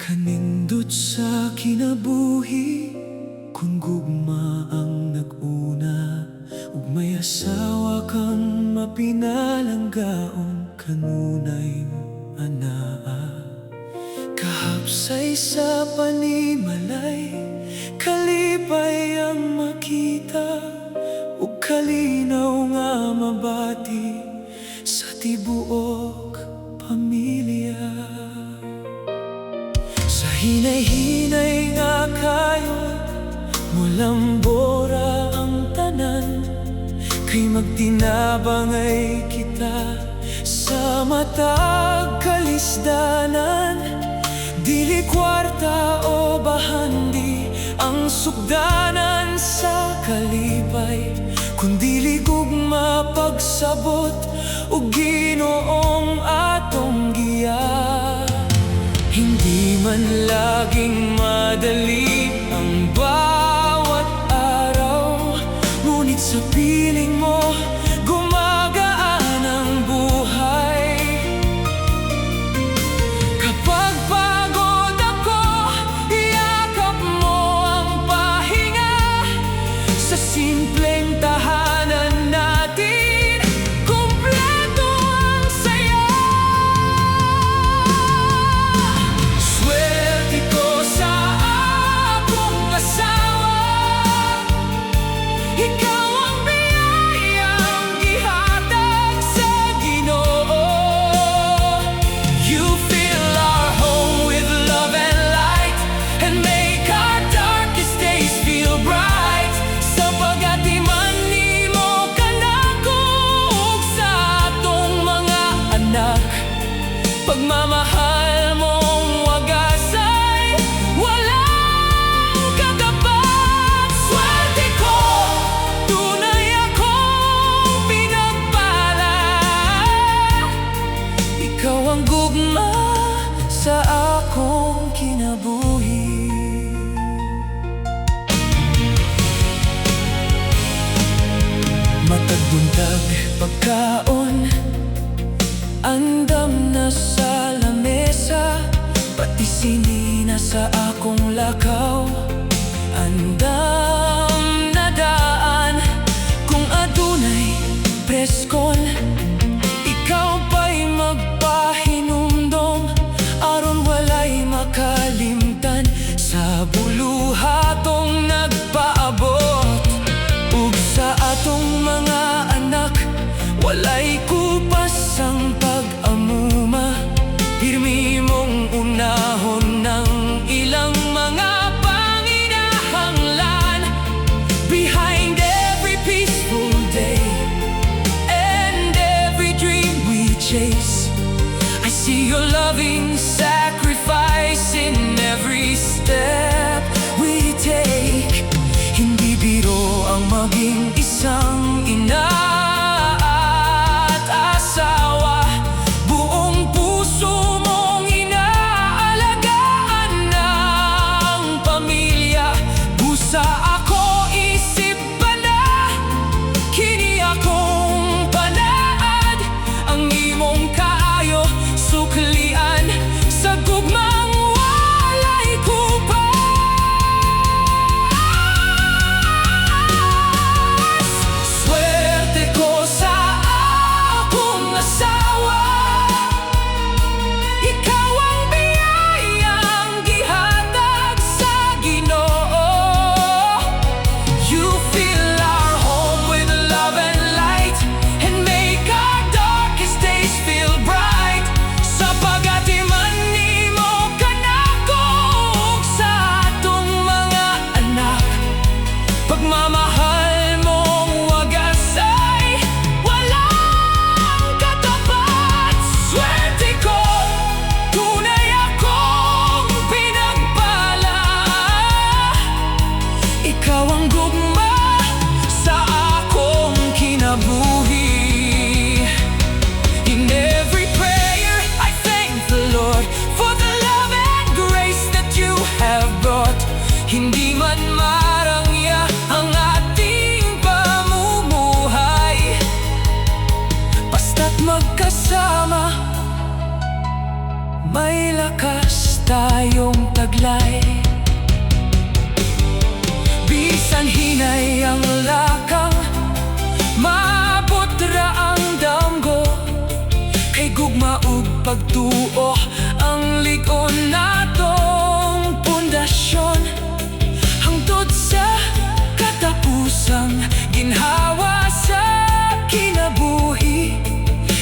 Kanindot sa kinabuhi, kung gugma ang nag-una, ug may asawa kang mapinalanggaon, kanunayng anaa. Kahapsay sa panimalay, kalipay ang makita, ug kalinaw nga mabati sa tibuok pamilya. Sa hinayhinay nga kayod, molambo ang tanan, kay magtinabangay kita sa matag, kalisdanan. Dili, kwarta o bahandi ang sukdanan sa kalipay, Kundili, gugma pagsabot o Gino-ong atong giya. Hindi man laging madali ang bawat araw, ngunit sa piling mo gumagaan ang buhay. Kapag pagod ako, iyakap mo ang pahinga sa simpleng tahanan natin, kumpleto ang saya. Swerte ko sa akong asawa, ikaw ang biyayang gihatag sa Ginoo. You fill our home with love and light, and make our darkest days feel bright. Sapagat iman nimo kanakog sa atong mga anak, pagmamahal mong wagas ay walang katapat. Swerte ko, tunay akong pinagpala, ikaw ang gugma sa akong kinabuhi. Matag buntag pagkaon, andam na sa lamesa, pati sini na sa akong lakaw. Andam na daan, kung adunay preskon, ikaw pa'y magpahinumdom, aron walay makalimtan sa buluhatong nagpaabot. Ug sa atong mga anak, walay kupas ang pag-amuma, pirmi mong unahon ng ilang mga panginahanglan. Behind every peaceful day and every dream we chase, I see your loving sacrifice in every step we take. Hindi biro ang maging isang ina at asawa, buong puso mong inaalagaan ng pamilya. Busa ako isip pa na, kini akong panaad, ang imong kaayo suklian sa gugmang walay kupas. Swerte ko sa akong asawa, ikaw ang biyayang gihatag sa Ginoo. You fill our home with love and light, and make our darkest days feel bright. Sapagat iman nimo kanakog sa atong mga anak, pagmamahal mong wagas ay walang katapat. Swerte ko, tunay akong pinagpala, ikaw ang gugma sa akong kinabuhi. In every prayer, I thank the Lord for the love and grace that you have brought. Hindi man marangya ang ating pamumuhay, basta't magkasama, may lakas tayong taglay. Bisan hinay ang lakang, maabot ra ang damgo. Kay gugma ug pagtuo ang lig-on natong pundasyon. Hangtod sa katapusang ginhawa sa kinabuhi,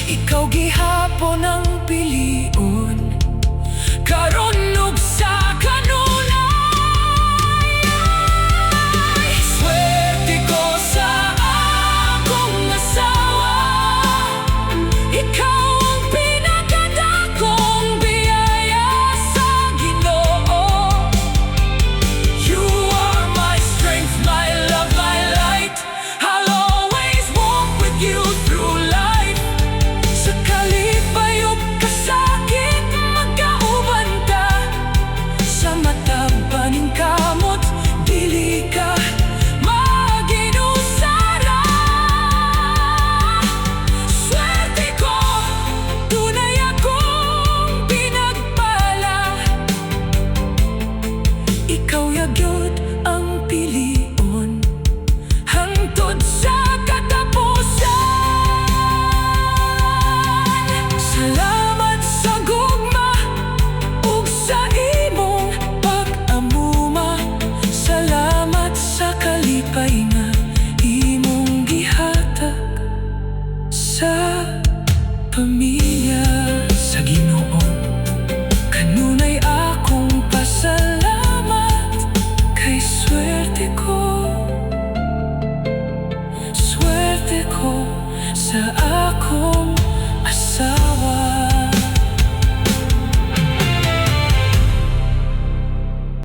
ikaw gihapon ang pili.